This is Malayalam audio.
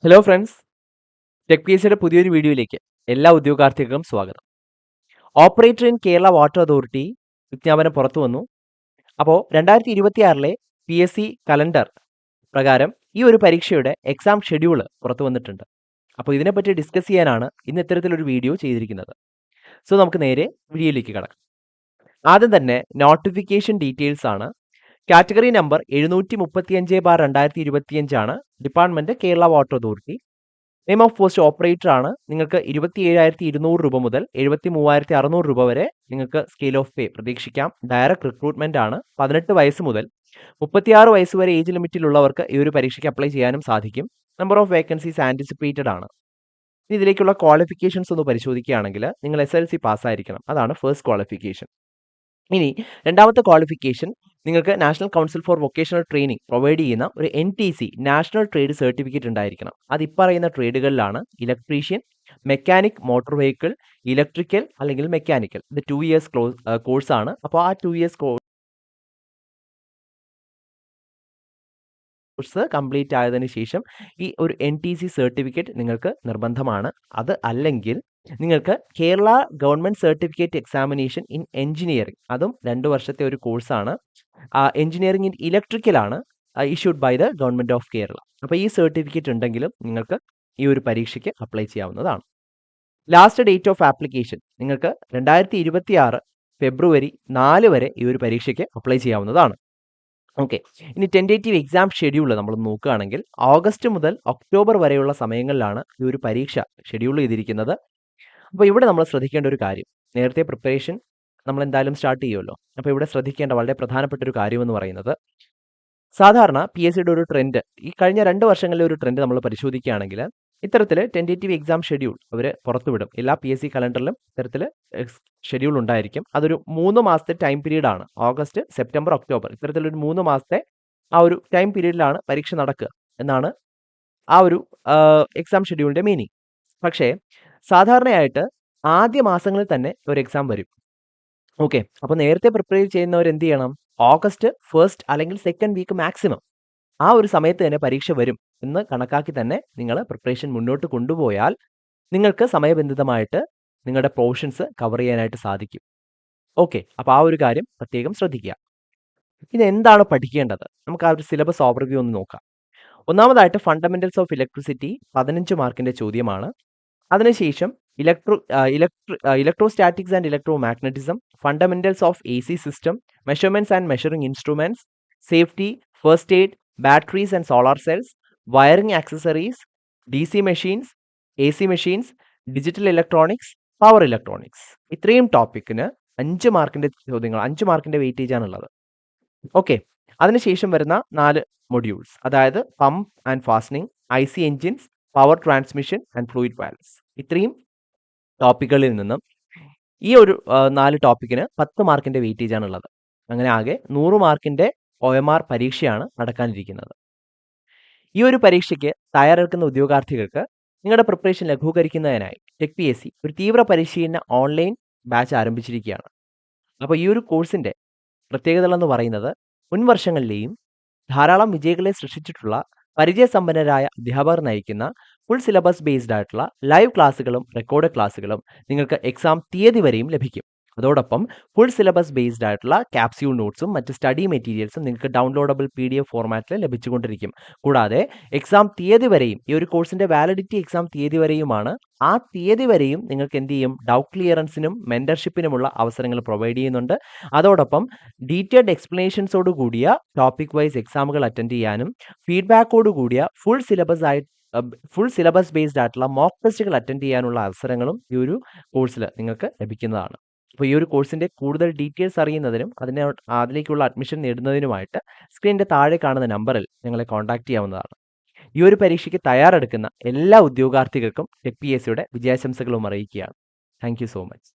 Hello friends, tech P S സിയുടെ പുതിയൊരു വീഡിയോയിലേക്ക് എല്ലാ ഉദ്യോഗാർത്ഥികൾക്കും സ്വാഗതം. Operator in Kerala water authority വിജ്ഞാപനം പുറത്തു വന്നു. അപ്പോൾ 2026 പി എസ് സി കലണ്ടർ പ്രകാരം ഈ ഒരു പരീക്ഷയുടെ എക്സാം ഷെഡ്യൂൾ പുറത്തു വന്നിട്ടുണ്ട്. അപ്പോൾ ഇതിനെപ്പറ്റി ഡിസ്കസ് ചെയ്യാനാണ് ഇന്ന് ഇത്തരത്തിലൊരു വീഡിയോ ചെയ്തിരിക്കുന്നത്. സോ നമുക്ക് നേരെ വീഡിയോയിലേക്ക് കടക്കാം. ആദ്യം തന്നെ നോട്ടിഫിക്കേഷൻ ഡീറ്റെയിൽസ് ആണ്. കാറ്റഗറി നമ്പർ 735/2025 ആണ്. Department Kerala water authority. Name of post operator ആണ്. നിങ്ങൾക്ക് 27,200 രൂപ മുതൽ 73,600 രൂപ വരെ നിങ്ങൾക്ക് സ്കെയിൽ ഓഫ് പേ പ്രതീക്ഷിക്കാം. ഡയറക്റ്റ് റിക്രൂട്ട്മെന്റ് ആണ്. 18 വയസ്സ് മുതൽ 36 വയസ്സ് വരെ ഏജ് ലിമിറ്റിലുള്ളവർക്ക് ഈ ഒരു പരീക്ഷയ്ക്ക് അപ്ലൈ ചെയ്യാനും സാധിക്കും. നമ്പർ ഓഫ് വേക്കൻസീസ് ആന്റിസിപ്പേറ്റഡ് ആണ്. ഇതിലേക്കുള്ള ക്വാളിഫിക്കേഷൻസ് ഒന്ന് പരിശോധിക്കുകയാണെങ്കിൽ നിങ്ങൾ SLC പാസ്സായിരിക്കണം. അതാണ് ഫസ്റ്റ് ക്വാളിഫിക്കേഷൻ. ഇനി രണ്ടാമത്തെ ക്വാളിഫിക്കേഷൻ, നിങ്ങൾക്ക് national council for vocational training provide ചെയ്യുന്ന ഒരു NTC നാഷണൽ ട്രേഡ് സർട്ടിഫിക്കറ്റ് ഉണ്ടായിരിക്കണം. അത് ഇപ്പറയുന്ന ട്രേഡുകളിലാണ് electrician, mechanic, motor vehicle, electrical അല്ലെങ്കിൽ മെക്കാനിക്കൽ. ഇത് 2 ഇയേഴ്സ് കോഴ്സാണ്. അപ്പോൾ ആ 2 ഇയേഴ്സ് കോഴ്സ് കംപ്ലീറ്റ് ആയതിനു ശേഷം ഈ ഒരു NTC സർട്ടിഫിക്കറ്റ് നിങ്ങൾക്ക് നിർബന്ധമാണ്. അത് അല്ലെങ്കിൽ നിങ്ങൾക്ക് Kerala government certificate examination in engineering, അതും 2 വർഷത്തെ ഒരു കോഴ്സാണ്. എഞ്ചിനീയറിംഗ് ഇൻ ഇലക്ട്രിക്കൽ ആണ്, issued by the government of Kerala. അപ്പോൾ ഈ സർട്ടിഫിക്കറ്റ് ഉണ്ടെങ്കിലും നിങ്ങൾക്ക് ഈ ഒരു പരീക്ഷയ്ക്ക് അപ്ലൈ ചെയ്യാവുന്നതാണ്. ലാസ്റ്റ് ഡേറ്റ് ഓഫ് ആപ്ലിക്കേഷൻ നിങ്ങൾക്ക് 2026 ഫെബ്രുവരി 4 വരെ ഈ ഒരു പരീക്ഷയ്ക്ക് അപ്ലൈ ചെയ്യാവുന്നതാണ്. ഓക്കെ, ഇനി ടെൻറ്റേറ്റീവ് എക്സാം ഷെഡ്യൂൾ നമ്മൾ നോക്കുകയാണെങ്കിൽ ഓഗസ്റ്റ് മുതൽ ഒക്ടോബർ വരെയുള്ള സമയങ്ങളിലാണ് ഈ ഒരു പരീക്ഷ ഷെഡ്യൂൾ ചെയ്തിരിക്കുന്നത്. അപ്പോൾ ഇവിടെ നമ്മൾ ശ്രദ്ധിക്കേണ്ട ഒരു കാര്യം, നേരത്തെ പ്രിപ്പറേഷൻ നമ്മൾ എന്തായാലും സ്റ്റാർട്ട് ചെയ്യുമല്ലോ. അപ്പോൾ ഇവിടെ ശ്രദ്ധിക്കേണ്ട വളരെ പ്രധാനപ്പെട്ട ഒരു കാര്യം എന്ന് പറയുന്നത്, സാധാരണ PSCയുടെ ഒരു ട്രെൻഡ്, ഈ കഴിഞ്ഞ 2 വർഷങ്ങളിലെ ഒരു ട്രെൻഡ് നമ്മൾ പരിശോധിക്കുകയാണെങ്കിൽ ഇത്തരത്തിൽ ടെൻറ്റേറ്റീവ് എക്സാം ഷെഡ്യൂൾ അവർ പുറത്തുവിടും. എല്ലാ PSC കലണ്ടറിലും ഇത്തരത്തിൽ ഷെഡ്യൂൾ ഉണ്ടായിരിക്കും. അതൊരു 3 മാസത്തെ ടൈം പീരീഡ് ആണ്. ഓഗസ്റ്റ്, സെപ്റ്റംബർ, ഒക്ടോബർ, ഇത്തരത്തിലൊരു 3 മാസത്തെ ആ ഒരു ടൈം പീരീഡിലാണ് പരീക്ഷ നടക്കുക എന്നാണ് ആ ഒരു എക്സാം ഷെഡ്യൂളിന്റെ മീനിങ്. പക്ഷേ സാധാരണയായിട്ട് ആദ്യ മാസങ്ങളിൽ തന്നെ ഒരു എക്സാം വരും. ഓക്കെ, അപ്പോൾ നേരത്തെ പ്രിപ്പയർ ചെയ്യുന്നവർ എന്ത് ചെയ്യണം, ഓഗസ്റ്റ് ഫസ്റ്റ് അല്ലെങ്കിൽ സെക്കൻഡ് വീക്ക് മാക്സിമം ആ ഒരു സമയത്ത് തന്നെ പരീക്ഷ വരും എന്ന് കണക്കാക്കി തന്നെ നിങ്ങൾ പ്രിപ്പറേഷൻ മുന്നോട്ട് കൊണ്ടുപോയാൽ നിങ്ങൾക്ക് സമയബന്ധിതമായിട്ട് നിങ്ങളുടെ പോർഷൻസ് കവർ ചെയ്യാനായിട്ട് സാധിക്കും. ഓക്കെ, അപ്പോൾ ആ ഒരു കാര്യം പ്രത്യേകം ശ്രദ്ധിക്കുക. ഇത് എന്താണ് പഠിക്കേണ്ടത്, നമുക്ക് ആ ഒരു സിലബസ് ഓവർവ്യൂ ഒന്ന് നോക്കാം. ഒന്നാമതായിട്ട് ഫണ്ടമെന്റൽസ് ഓഫ് ഇലക്ട്രിസിറ്റി 15 മാർക്കിന്റെ ചോദ്യമാണ്. അതിനുശേഷം electrostatics and electro magnetism, fundamentals of AC system, measurements and measuring instruments, safety, first aid, batteries and solar cells, wiring accessories, DC machines, AC machines, digital electronics, power electronics. ഇത്രയും ടോപ്പിക്കിന് 5 മാർക്കിന്റെ ചോദ്യങ്ങൾ, 5 മാർക്കിന്റെ വെയിറ്റേജ് ആണുള്ളത്. ഓക്കെ, അതിനുശേഷം വരുന്ന 4 മൊഡ്യൂൾസ്, അതായത് pump and fastening, IC engines, power transmission and fluid valves. ഇത്രയും ടോപ്പിക്കുകളിൽ നിന്നും ഈ ഒരു 4 ടോപ്പിക്കിന് 10 മാർക്കിന്റെ വെയിറ്റേജ് ആണുള്ളത്. അങ്ങനെ ആകെ 100 മാർക്കിന്റെ OMR പരീക്ഷയാണ് നടക്കാനിരിക്കുന്നത്. ഈ ഒരു പരീക്ഷയ്ക്ക് തയ്യാറെടുക്കുന്ന ഉദ്യോഗാർത്ഥികൾക്ക് നിങ്ങളുടെ പ്രിപ്പറേഷൻ ലഘൂകരിക്കുന്നതിനായി ടെക് PSC ഒരു തീവ്ര പരിശീലന ഓൺലൈൻ ബാച്ച് ആരംഭിച്ചിരിക്കുകയാണ്. അപ്പോൾ ഈ ഒരു കോഴ്സിന്റെ പ്രത്യേകതകൾ എന്ന് പറയുന്നത്, മുൻ വർഷങ്ങളിലെയും ധാരാളം വിജയികളെ സൃഷ്ടിച്ചിട്ടുള്ള പരിചയസമ്പന്നരായ അധ്യാപകർ നയിക്കുന്ന ഫുൾ സിലബസ് ബേസ്ഡ് ആയിട്ടുള്ള ലൈവ് ക്ലാസ്സുകളും റെക്കോർഡ് ക്ലാസ്സുകളും നിങ്ങൾക്ക് എക്സാം തീയതി വരെയും ലഭിക്കും. അതോടൊപ്പം ഫുൾ സിലബസ് ബേസ്ഡ് ആയിട്ടുള്ള ക്യാപ്സ്യൂൾ നോട്ട്സും മറ്റ് സ്റ്റഡി മെറ്റീരിയൽസും നിങ്ങൾക്ക് ഡൗൺലോഡബിൾ PDF ഫോർമാറ്റിൽ ലഭിച്ചുകൊണ്ടിരിക്കും. കൂടാതെ എക്സാം തീയതി വരെയും, ഈ ഒരു കോഴ്സിന്റെ വാലിഡിറ്റി എക്സാം തീയതി വരെയുമാണ്. ആ തീയതി വരെയും നിങ്ങൾക്ക് എന്ത് ചെയ്യും, ഡൗട്ട് ക്ലിയറൻസിനും മെന്റർഷിപ്പിനുമുള്ള അവസരങ്ങൾ പ്രൊവൈഡ് ചെയ്യുന്നുണ്ട്. അതോടൊപ്പം ഡീറ്റെയിൽഡ് എക്സ്പ്ലനേഷൻസോട് കൂടിയ ടോപ്പിക് വൈസ് എക്സാമുകൾ അറ്റൻഡ് ചെയ്യാനും ഫീഡ്ബാക്കോട് കൂടിയ ഫുൾ സിലബസ് ബേസ്ഡ് ആയിട്ടുള്ള മോക്ക് ടെസ്റ്റുകൾ അറ്റൻഡ് ചെയ്യാനുള്ള അവസരങ്ങളും ഈ ഒരു കോഴ്സിൽ നിങ്ങൾക്ക് ലഭിക്കുന്നതാണ്. അപ്പോൾ ഈ ഒരു കോഴ്സിന്റെ കൂടുതൽ ഡീറ്റെയിൽസ് അറിയുന്നതിനും അതിലേക്കുള്ള അഡ്മിഷൻ നേടുന്നതിനുമായിട്ട് സ്ക്രീനിന്റെ താഴെ കാണുന്ന നമ്പറിൽ ഞങ്ങളെ കോൺടാക്ട് ചെയ്യാവുന്നതാണ്. ഈ ഒരു പരീക്ഷയ്ക്ക് തയ്യാറെടുക്കുന്ന എല്ലാ ഉദ്യോഗാർത്ഥികൾക്കും ടെക് PSCയുടെ വിജയാശംസകളും അറിയിക്കുകയാണ്. Thank you so much.